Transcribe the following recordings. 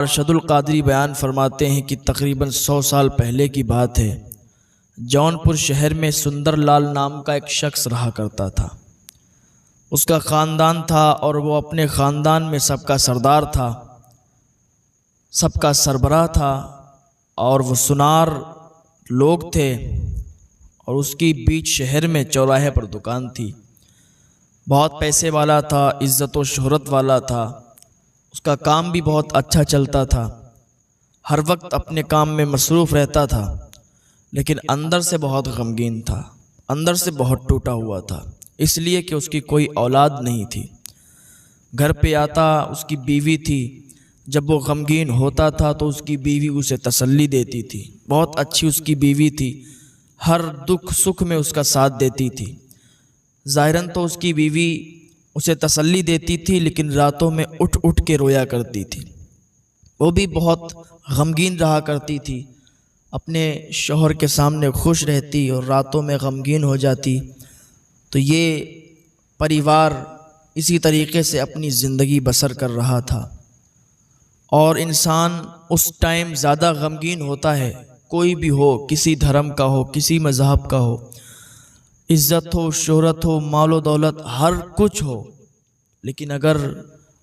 ارشد القادری بیان فرماتے ہیں کہ تقریباً 100 سال پہلے کی بات ہے، جونپور شہر میں سندر لال نام کا ایک شخص رہا کرتا تھا۔ اس کا خاندان تھا اور وہ اپنے خاندان میں سب کا سردار تھا، سب کا سربراہ تھا، اور وہ سنار لوگ تھے، اور اس کی بیچ شہر میں چوراہے پر دکان تھی۔ بہت پیسے والا تھا، عزت و شہرت والا تھا، اس کا کام بھی بہت اچھا چلتا تھا، ہر وقت اپنے کام میں مصروف رہتا تھا، لیکن اندر سے بہت غمگین تھا، اندر سے بہت ٹوٹا ہوا تھا، اس لیے کہ اس کی کوئی اولاد نہیں تھی۔ گھر پہ آتا اس کی بیوی تھی، جب وہ غمگین ہوتا تھا تو اس کی بیوی اسے تسلی دیتی تھی، بہت اچھی اس کی بیوی تھی، ہر دکھ سکھ میں اس کا ساتھ دیتی تھی۔ ظاہراً تو اس کی بیوی اسے تسلی دیتی تھی، لیکن راتوں میں اٹھ اٹھ کے رویا کرتی تھی، وہ بھی بہت غمگین رہا کرتی تھی، اپنے شوہر کے سامنے خوش رہتی اور راتوں میں غمگین ہو جاتی۔ تو یہ پریوار اسی طریقے سے اپنی زندگی بسر کر رہا تھا، اور انسان اس ٹائم زیادہ غمگین ہوتا ہے، کوئی بھی ہو، کسی دھرم کا ہو، کسی مذہب کا ہو، عزت ہو، شہرت ہو، مال و دولت، ہر کچھ ہو، لیکن اگر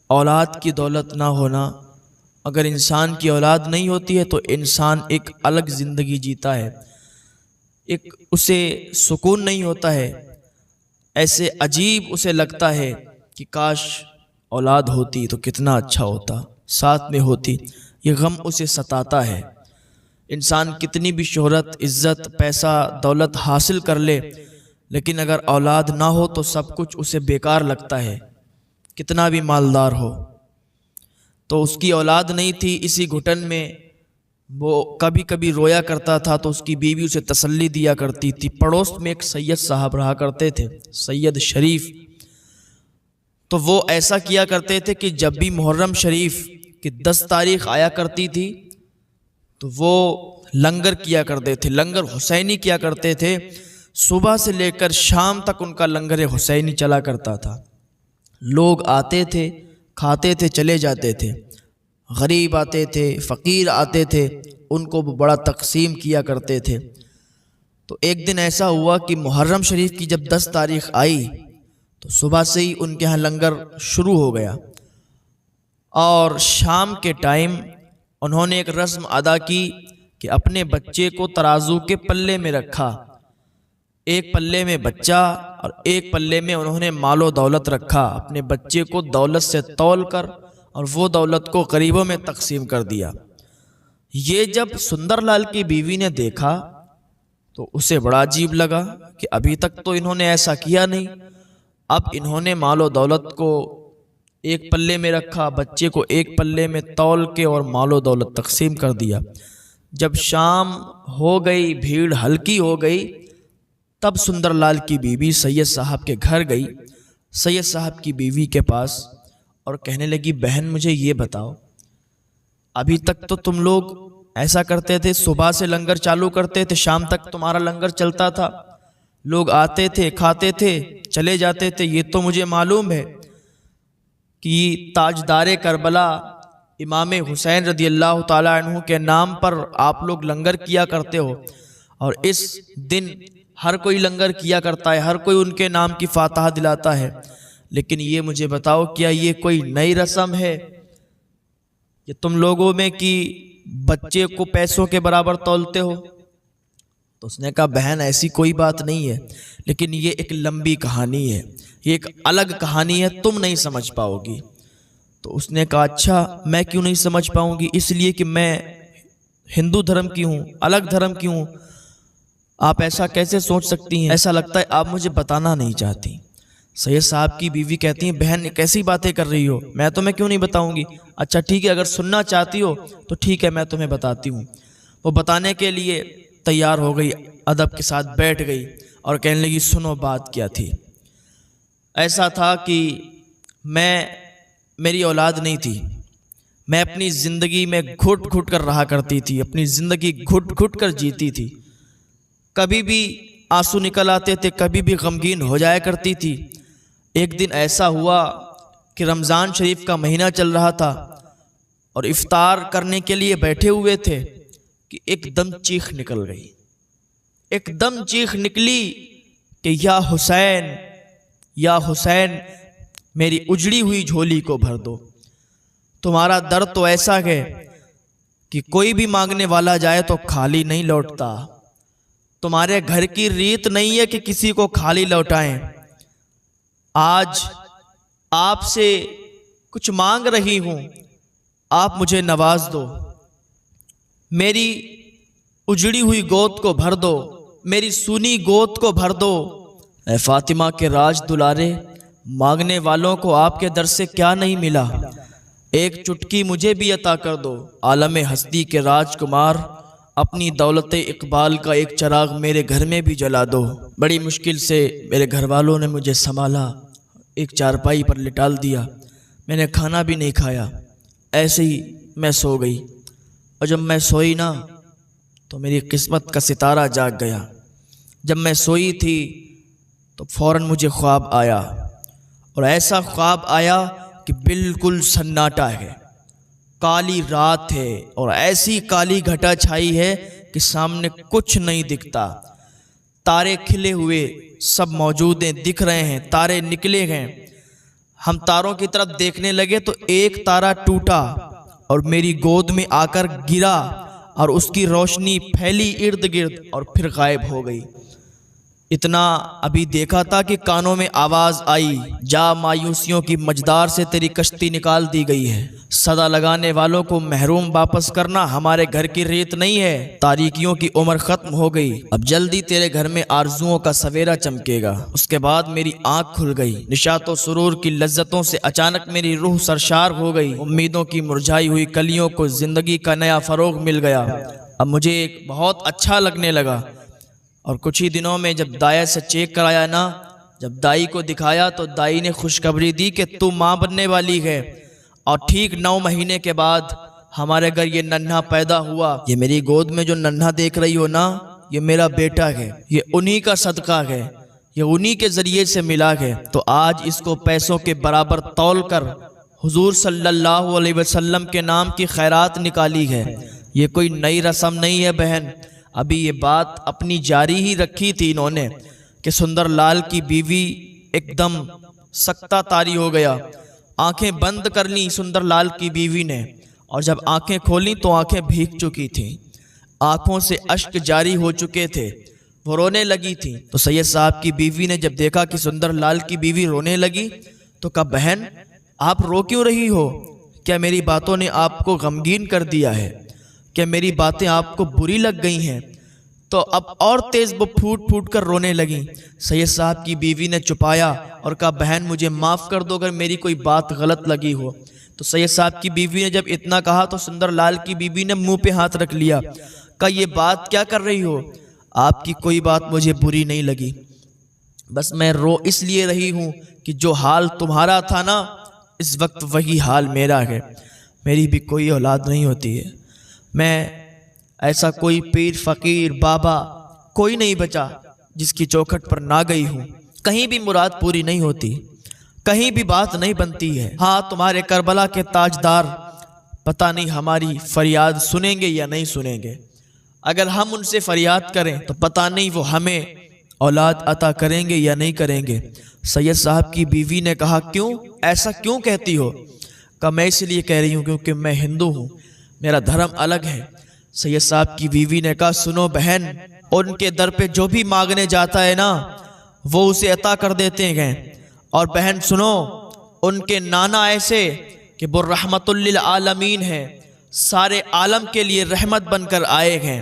اولاد کی دولت نہ ہونا، اگر انسان کی اولاد نہیں ہوتی ہے تو انسان ایک الگ زندگی جیتا ہے، ایک اسے سکون نہیں ہوتا ہے، ایسے عجیب اسے لگتا ہے کہ کاش اولاد ہوتی تو کتنا اچھا ہوتا، ساتھ میں ہوتی۔ یہ غم اسے ستاتا ہے۔ انسان کتنی بھی شہرت، عزت، پیسہ، دولت حاصل کر لے، لیکن اگر اولاد نہ ہو تو سب کچھ اسے بیکار لگتا ہے، کتنا بھی مالدار ہو۔ تو اس کی اولاد نہیں تھی، اسی گھٹن میں وہ کبھی کبھی رویا کرتا تھا تو اس کی بیوی اسے تسلی دیا کرتی تھی۔ پڑوس میں ایک سید صاحب رہا کرتے تھے، سید شریف، تو وہ ایسا کیا کرتے تھے کہ جب بھی محرم شریف کی 10 تاریخ آیا کرتی تھی تو وہ لنگر کیا کرتے تھے، لنگر حسینی کیا کرتے تھے، صبح سے لے کر شام تک ان کا لنگر حسینی چلا کرتا تھا۔ لوگ آتے تھے، کھاتے تھے، چلے جاتے تھے، غریب آتے تھے، فقیر آتے تھے، ان کو بڑا تقسیم کیا کرتے تھے۔ تو ایک دن ایسا ہوا کہ محرم شریف کی جب 10 تاریخ آئی تو صبح سے ہی ان کے ہاں لنگر شروع ہو گیا، اور شام کے ٹائم انہوں نے ایک رسم ادا کی کہ اپنے بچے کو ترازو کے پلے میں رکھا، ایک پلے میں بچہ اور ایک پلے میں انہوں نے مال و دولت رکھا، اپنے بچے کو دولت سے تول کر اور وہ دولت کو غریبوں میں تقسیم کر دیا۔ یہ جب سندر لال کی بیوی نے دیکھا تو اسے بڑا عجیب لگا کہ ابھی تک تو انہوں نے ایسا کیا نہیں، اب انہوں نے مال و دولت کو ایک پلے میں رکھا، بچے کو ایک پلے میں تول کے اور مال و دولت تقسیم کر دیا۔ جب شام ہو گئی، بھیڑ ہلکی ہو گئی، تب سندر لال کی بیوی سید صاحب کے گھر گئی، سید صاحب کی بیوی کے پاس، اور کہنے لگی، بہن مجھے یہ بتاؤ، ابھی تک تو تم لوگ ایسا کرتے تھے، صبح سے لنگر چالو کرتے تھے، شام تک تمہارا لنگر چلتا تھا، لوگ آتے تھے، کھاتے تھے، چلے جاتے تھے، یہ تو مجھے معلوم ہے کہ تاجدار کربلا امام حسین رضی اللہ تعالی عنہ کے نام پر آپ لوگ لنگر کیا کرتے ہو، اور اس دن ہر کوئی لنگر کیا کرتا ہے، ہر کوئی ان کے نام کی فاتحہ دلاتا ہے، لیکن یہ مجھے بتاؤ کیا یہ کوئی نئی رسم ہے کہ تم لوگوں میں کہ بچے کو پیسوں کے برابر تولتے ہو؟ تو اس نے کہا، بہن ایسی کوئی بات نہیں ہے، لیکن یہ ایک لمبی کہانی ہے، یہ ایک الگ کہانی ہے، تم نہیں سمجھ پاؤ گی۔ تو اس نے کہا، اچھا میں کیوں نہیں سمجھ پاؤں گی؟ اس لیے کہ میں ہندو دھرم کی ہوں، الگ دھرم کی ہوں، آپ ایسا کیسے سوچ سکتی ہیں؟ ایسا لگتا ہے آپ مجھے بتانا نہیں چاہتی۔ سید صاحب کی بیوی کہتی ہیں، بہن کیسی باتیں کر رہی ہو، میں تمہیں کیوں نہیں بتاؤں گی؟ اچھا ٹھیک ہے، اگر سننا چاہتی ہو تو ٹھیک ہے، میں تمہیں بتاتی ہوں۔ وہ بتانے کے لیے تیار ہو گئی، ادب کے ساتھ بیٹھ گئی اور کہنے لگی، سنو بات کیا تھی۔ ایسا تھا کہ میری اولاد نہیں تھی، میں اپنی زندگی میں گھٹ گھٹ کر رہا کرتی تھی، اپنی زندگی گھٹ گھٹ کر جیتی تھی، کبھی بھی آنسو نکل آتے تھے، کبھی بھی غمگین ہو جایا کرتی تھی۔ ایک دن ایسا ہوا کہ رمضان شریف کا مہینہ چل رہا تھا اور افطار کرنے کے لیے بیٹھے ہوئے تھے کہ ایک دم چیخ نکل گئی، ایک دم چیخ نکلی کہ یا حسین میری اجڑی ہوئی جھولی کو بھر دو۔ تمہارا درد تو ایسا ہے کہ کوئی بھی مانگنے والا جائے تو خالی نہیں لوٹتا، تمہارے گھر کی ریت نہیں ہے کہ کسی کو خالی لوٹائیں۔ آج آپ سے کچھ مانگ رہی ہوں، آپ مجھے نواز دو، میری اجڑی ہوئی گود کو بھر دو، میری سونی گود کو بھر دو۔ اے فاطمہ کے راج دلارے، مانگنے والوں کو آپ کے در سے کیا نہیں ملا، ایک چٹکی مجھے بھی عطا کر دو۔ عالم ہستی کے راج کمار، اپنی دولت اقبال کا ایک چراغ میرے گھر میں بھی جلا دو۔ بڑی مشکل سے میرے گھر والوں نے مجھے سنبھالا، ایک چارپائی پر لٹال دیا، میں نے کھانا بھی نہیں کھایا، ایسے ہی میں سو گئی۔ اور جب میں سوئی نا تو میری قسمت کا ستارہ جاگ گیا۔ جب میں سوئی تھی تو فوراً مجھے خواب آیا، اور ایسا خواب آیا کہ بالکل سناٹا ہے، کالی رات ہے اور ایسی کالی گھٹا چھائی ہے کہ سامنے کچھ نہیں دکھتا، تارے کھلے ہوئے سب موجود ہیں، دکھ رہے ہیں، تارے نکلے ہیں۔ ہم تاروں کی طرف دیکھنے لگے تو ایک تارا ٹوٹا اور میری گود میں آ کر گرا، اور اس کی روشنی پھیلی ارد گرد اور پھر غائب ہو گئی۔ اتنا ابھی دیکھا تھا کہ کانوں میں آواز آئی، جا مایوسیوں کی مجدار سے تیری کشتی نکال دی گئی ہے۔ صدا لگانے والوں کو محروم واپس کرنا ہمارے گھر کی ریت نہیں ہے، تاریکیوں کی عمر ختم ہو گئی، اب جلدی تیرے گھر میں آرزوؤں کا سویرا چمکے گا۔ اس کے بعد میری آنکھ کھل گئی، نشاط و سرور کی لذتوں سے اچانک میری روح سرشار ہو گئی، امیدوں کی مرجھائی ہوئی کلیوں کو زندگی کا نیا فروغ مل گیا۔ اب مجھے ایک بہت اچھا لگنے لگا، اور کچھ ہی دنوں میں جب دائی سے چیک کرایا نا، جب دائی کو دکھایا تو دائی نے خوشخبری دی کہ تو ماں بننے والی ہے، اور ٹھیک 9 مہینے کے بعد ہمارے گھر یہ ننھا پیدا ہوا۔ یہ میری گود میں جو ننھا دیکھ رہی ہو نا، یہ میرا بیٹا ہے، یہ انہی کا صدقہ ہے، یہ انہی کے ذریعے سے ملا ہے۔ تو آج اس کو پیسوں کے برابر تول کر حضور صلی اللہ علیہ وسلم کے نام کی خیرات نکالی ہے۔ یہ کوئی نئی رسم نہیں ہے بہن، ابھی یہ بات اپنی جاری ہی رکھی تھی انہوں نے کہ سندر لال کی بیوی ایک دم سکتہ طاری ہو گیا۔ آنکھیں بند کر لیں سندر لال کی بیوی نے، اور جب آنکھیں کھولیں تو آنکھیں بھیگ چکی تھیں، آنکھوں سے اشک جاری ہو چکے تھے، وہ رونے لگی تھی۔ تو سید صاحب کی بیوی نے جب دیکھا کہ سندر لال کی بیوی رونے لگی تو کہا، بہن آپ رو کیوں رہی ہو؟ کیا میری باتوں نے آپ کو غمگین کر دیا ہے؟ کہ میری باتیں آپ کو بری لگ گئی ہیں؟ تو اب اور تیز وہ پھوٹ پھوٹ کر رونے لگیں۔ سید صاحب کی بیوی نے چھپایا اور کہا، بہن مجھے معاف کر دو اگر میری کوئی بات غلط لگی ہو۔ تو سید صاحب کی بیوی نے جب اتنا کہا تو سندر لال کی بیوی نے منہ پہ ہاتھ رکھ لیا، کہا یہ بات کیا کر رہی ہو؟ آپ کی کوئی بات مجھے بری نہیں لگی، بس میں رو اس لیے رہی ہوں کہ جو حال تمہارا تھا نا، اس وقت وہی حال میرا ہے۔ میری بھی کوئی اولاد نہیں ہوتی ہے، میں ایسا کوئی پیر فقیر بابا کوئی نہیں بچا جس کی چوکھٹ پر نہ گئی ہوں، کہیں بھی مراد پوری نہیں ہوتی، کہیں بھی بات نہیں بنتی ہے۔ ہاں تمہارے کربلا کے تاجدار پتہ نہیں ہماری فریاد سنیں گے یا نہیں سنیں گے، اگر ہم ان سے فریاد کریں تو پتہ نہیں وہ ہمیں اولاد عطا کریں گے یا نہیں کریں گے۔ سید صاحب کی بیوی نے کہا، کیوں ایسا کیوں کہتی ہو؟ کہا میں اس لیے کہہ رہی ہوں کیونکہ میں ہندو ہوں، میرا دھرم الگ ہے۔ سید صاحب کی بیوی نے کہا، سنو بہن، ان کے در پہ جو بھی مانگنے جاتا ہے نا وہ اسے عطا کر دیتے ہیں، اور بہن سنو، ان کے نانا ایسے کہ وہ رحمت للعالمین ہیں، سارے عالم کے لیے رحمت بن کر آئے ہیں،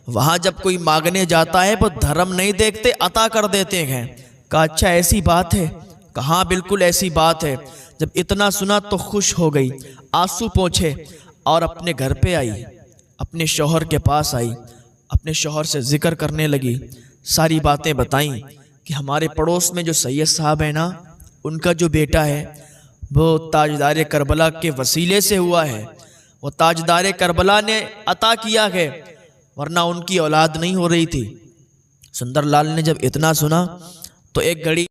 وہاں جب کوئی مانگنے جاتا ہے وہ دھرم نہیں دیکھتے، عطا کر دیتے ہیں۔ کہا اچھا ایسی بات ہے؟ کہاں بالکل ایسی بات ہے۔ جب اتنا سنا تو خوش ہو گئی، آنسو پوچھے اور اپنے گھر پہ آئی، اپنے شوہر کے پاس آئی، اپنے شوہر سے ذکر کرنے لگی، ساری باتیں بتائیں کہ ہمارے پڑوس میں جو سید صاحب ہیں نا، ان کا جو بیٹا ہے وہ تاجدار کربلا کے وسیلے سے ہوا ہے، وہ تاجدار کربلا نے عطا کیا ہے، ورنہ ان کی اولاد نہیں ہو رہی تھی۔ سندر لال نے جب اتنا سنا تو ایک گھڑی